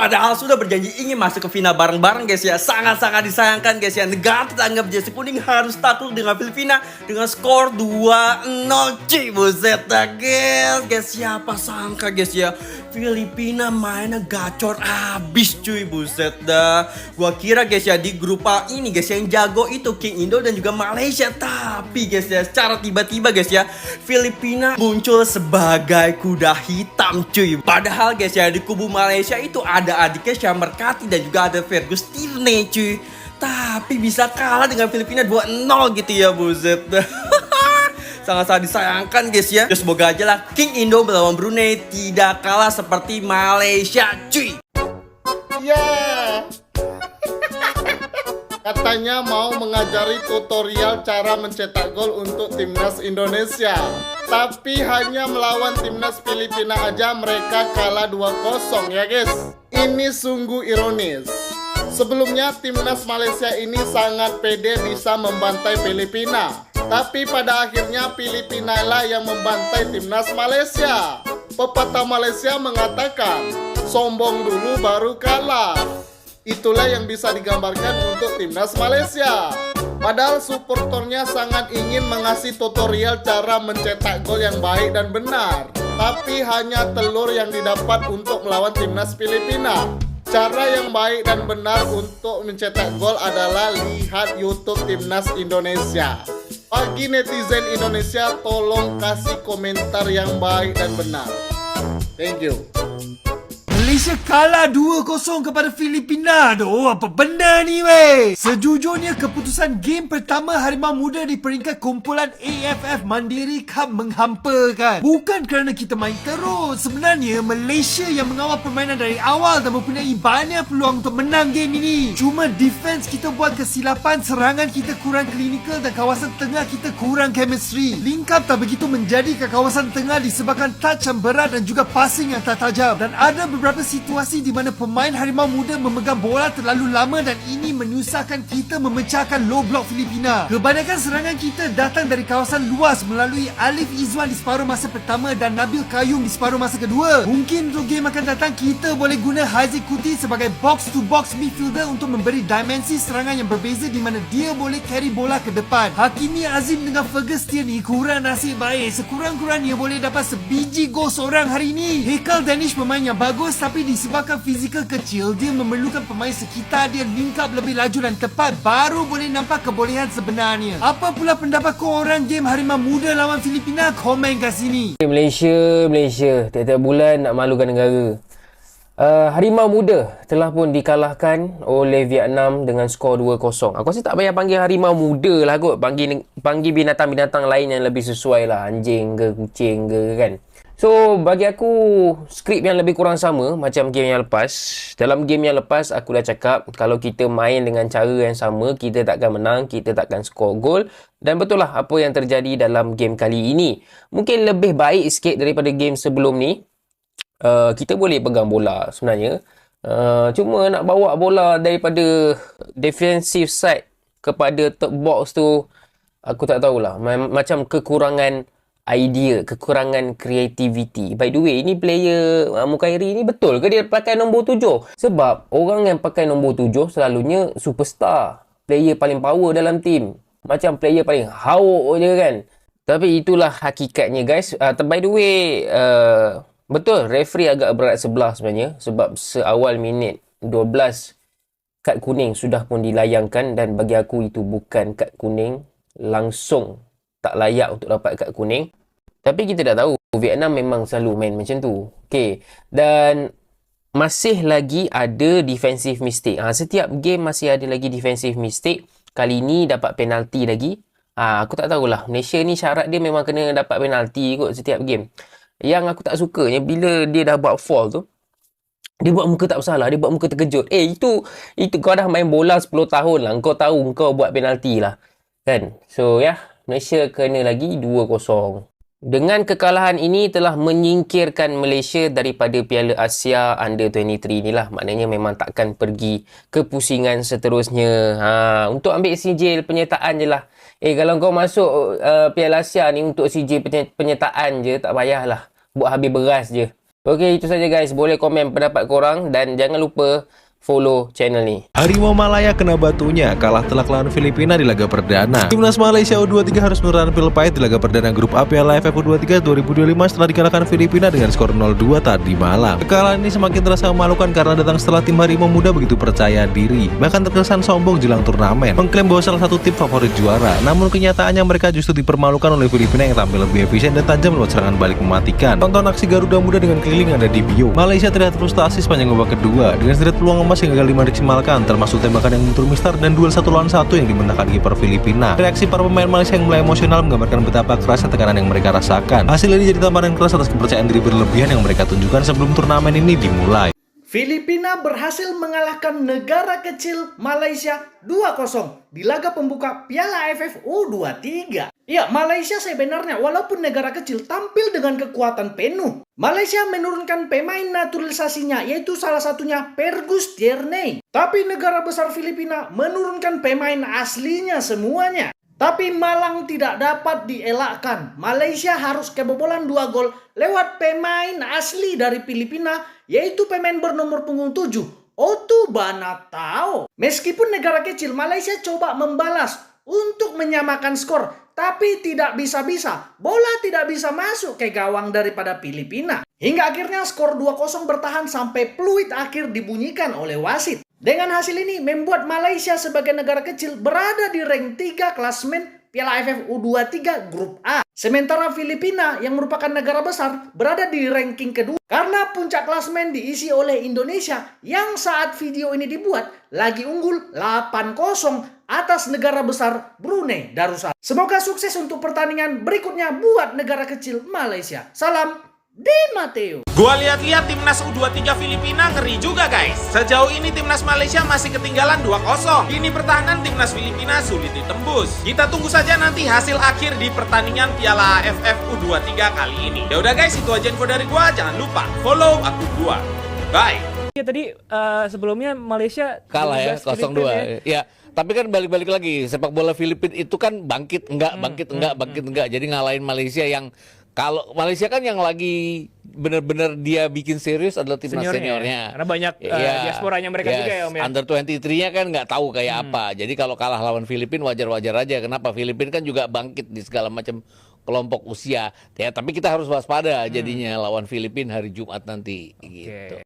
Padahal sudah berjanji ingin masuk ke final bareng-bareng guys ya. Sangat-sangat disayangkan guys ya. Negara tetangga jersey kuning harus takluk dengan Filipina dengan skor 2-0 cuy. Buset dah guys. Guys siapa sangka guys ya, Filipina mainnya gacor abis cuy. Buset dah. Gua kira guys ya di grup A ini guys yang jago itu King Indo dan juga Malaysia. Tapi guys ya secara tiba-tiba guys ya, Filipina muncul sebagai kuda hitam cuy. Padahal guys ya di kubu Malaysia itu ada adiknya Syamar Kati dan juga ada Fergus Tirne cuy. Tapi bisa kalah dengan Filipina 2-0 gitu ya. Buset dah. Sangat-sangat disayangkan guys ya. Semoga aja lah King Indo melawan Brunei tidak kalah seperti Malaysia cuy. Yeah. Katanya mau mengajari tutorial cara mencetak gol untuk timnas Indonesia. Tapi hanya melawan timnas Filipina aja mereka kalah 2-0 ya guys. Ini sungguh ironis. Sebelumnya timnas Malaysia ini sangat pede bisa membantai Filipina. Tapi pada akhirnya Filipina lah yang membantai timnas Malaysia. Pepatah Malaysia mengatakan, sombong dulu baru kalah. Itulah yang bisa digambarkan untuk timnas Malaysia. Padahal supporternya sangat ingin mengasih tutorial cara mencetak gol yang baik dan benar. Tapi hanya telur yang didapat untuk melawan timnas Filipina. Cara yang baik dan benar untuk mencetak gol adalah lihat YouTube timnas Indonesia. Bagi netizen Indonesia, tolong kasih komentar yang baik dan benar. Thank you. Malaysia kalah 2-0 kepada Filipina. Aduh, apa benda ni weh? Sejujurnya keputusan game pertama Harimau Muda di peringkat kumpulan AFF Mandiri Cup menghampakan. Bukan kerana kita main teruk. Sebenarnya Malaysia yang mengawal permainan dari awal dan mempunyai banyak peluang untuk menang game ini. Cuma defense kita buat kesilapan, serangan kita kurang klinikal dan kawasan tengah kita kurang chemistry. Link up tak begitu menjadi ke kawasan tengah disebabkan touch yang berat dan juga passing yang tak tajam. Dan ada beberapa situasi di mana pemain Harimau Muda memegang bola terlalu lama dan ini menyusahkan kita memecahkan low block Filipina. Kebanyakan serangan kita datang dari kawasan luas melalui Alif Izwan di separuh masa pertama dan Nabil Qayyum di separuh masa kedua. Mungkin untuk game akan datang kita boleh guna Haziq Kuti sebagai box to box midfielder untuk memberi dimensi serangan yang berbeza di mana dia boleh carry bola ke depan. Hakimi Azim dengan Fergus Tirne kurang nasib baik. Sekurang-kurangnya boleh dapat sebiji gol seorang hari ini. Haikal Danish pemain yang bagus tapi disebabkan fizikal kecil, dia memerlukan pemain sekitar dia link up lebih laju dan tepat baru boleh nampak kebolehan sebenarnya. Apa pula pendapat korang game Harimau Muda lawan Filipina? Komen kat sini. Malaysia tiap-tiap bulan nak malukan negara. Harimau Muda telah pun dikalahkan oleh Vietnam dengan skor 2-0. Aku rasa tak payah panggil Harimau Muda lah kot. Panggil binatang-binatang lain yang lebih sesuai lah. Anjing ke, kucing ke kan. So, bagi aku, skrip yang lebih kurang sama macam game yang lepas. Dalam game yang lepas, aku dah cakap kalau kita main dengan cara yang sama, kita takkan menang, kita takkan skor gol. Dan betul lah apa yang terjadi dalam game kali ini. Mungkin lebih baik sikit daripada game sebelum ni. Kita boleh pegang bola sebenarnya. Cuma nak bawa bola daripada defensive side kepada third box tu, aku tak tahulah. Macam kekurangan idea, kekurangan creativity. By the way, ini player Mukairi ni betul ke dia pakai nombor 7? Sebab orang yang pakai nombor 7 selalunya superstar, player paling power dalam team, macam player paling hauk je kan. Tapi itulah hakikatnya guys. By the way, betul referee agak berat sebelah sebenarnya. Sebab seawal minit 12 kad kuning sudah pun dilayangkan. Dan bagi aku itu bukan kad kuning, langsung tak layak untuk dapat kad kuning. Tapi kita dah tahu Vietnam memang selalu main macam tu. Okay. Dan masih lagi ada defensive mistake. Setiap game masih ada lagi defensive mistake. Kali ni dapat penalti lagi. Aku tak tahulah. Malaysia ni syarat dia memang kena dapat penalti kot setiap game. Yang aku tak sukanya bila dia dah buat foul tu, dia buat muka tak bersalah. Dia buat muka terkejut. Itu kau dah main bola 10 tahun lah. Kau tahu kau buat penalti lah. Kan? So Malaysia kena lagi 2-0. Dengan kekalahan ini telah menyingkirkan Malaysia daripada Piala Asia Under-23 ni lah. Maknanya memang takkan pergi ke pusingan seterusnya. Untuk ambil sijil penyertaan je lah. Kalau kau masuk Piala Asia ni untuk sijil penyertaan je, tak payahlah. Buat habis beras je. Okey, itu saja guys. Boleh komen pendapat korang dan jangan lupa follow channel ni. Harimau Malaya kena batunya, kalah telak lawan Filipina di laga perdana. Timnas Malaysia U23 harus menelan pil pahit di laga perdana grup A Piala AFF U23 2025 setelah dikalahkan Filipina dengan skor 0-2 tadi malam. Kekalahan ini semakin terasa memalukan karena datang setelah tim Harimau Muda begitu percaya diri, bahkan terkesan sombong jelang turnamen, mengklaim bahwa salah satu tim favorit juara. Namun kenyataannya mereka justru dipermalukan oleh Filipina yang tampil lebih efisien dan tajam lewat serangan balik mematikan. Tonton aksi Garuda Muda dengan keliling ada di bio. Malaysia terlihat frustasi sepanjang babak kedua dengan sederet peluang emas yang gagal dimaksimalkan, termasuk tembakan yang mentur mistar dan duel 1 lawan 1 yang dimenangkan kiper Filipina. Reaksi para pemain Malaysia yang mulai emosional menggambarkan betapa kerasnya tekanan yang mereka rasakan. Hasil ini jadi tamparan keras atas kepercayaan diri berlebihan yang mereka tunjukkan sebelum turnamen ini dimulai. Filipina berhasil mengalahkan negara kecil Malaysia 2-0 di laga pembuka Piala AFF U23. Ya, Malaysia sebenarnya walaupun negara kecil tampil dengan kekuatan penuh. Malaysia menurunkan pemain naturalisasinya yaitu salah satunya Fergus Tierney. Tapi negara besar Filipina menurunkan pemain aslinya semuanya. Tapi Malang tidak dapat dielakkan. Malaysia harus kebobolan 2 gol lewat pemain asli dari Filipina, yaitu pemain bernomor punggung 7, Otu Banatao. Meskipun negara kecil, Malaysia coba membalas untuk menyamakan skor, tapi tidak bisa-bisa. Bola tidak bisa masuk ke gawang daripada Filipina. Hingga akhirnya skor 2-0 bertahan sampai peluit akhir dibunyikan oleh wasit. Dengan hasil ini membuat Malaysia sebagai negara kecil berada di rank 3 klasemen Piala AFF U23 Grup A. Sementara Filipina yang merupakan negara besar berada di ranking kedua. Karena puncak klasemen diisi oleh Indonesia yang saat video ini dibuat lagi unggul 8-0 atas negara besar Brunei Darussalam. Semoga sukses untuk pertandingan berikutnya buat negara kecil Malaysia. Salam Di Mateo. Gua lihat-lihat timnas U23 Filipina ngeri juga guys. Sejauh ini timnas Malaysia masih ketinggalan 2-0. Kini pertahanan timnas Filipina sulit ditembus. Kita tunggu saja nanti hasil akhir di pertandingan Piala AFF U23 kali ini. Ya udah guys, itu aja info dari gua. Jangan lupa follow akun gua. Bye. Ya tadi sebelumnya Malaysia kalah ya 12 Filipina 0-2 ya. Tapi kan balik-balik lagi, sepak bola Filipina itu kan bangkit enggak. Jadi ngalahin Malaysia yang, kalau Malaysia kan yang lagi benar-benar dia bikin serius adalah timnas seniornya. Karena banyak diasporanya mereka juga ya Om ya. Under 23-nya kan nggak tahu kayak apa. Jadi kalau kalah lawan Filipina wajar-wajar aja. Kenapa? Filipina kan juga bangkit di segala macam kelompok usia. Ya, tapi kita harus waspada jadinya lawan Filipina hari Jumat nanti gitu.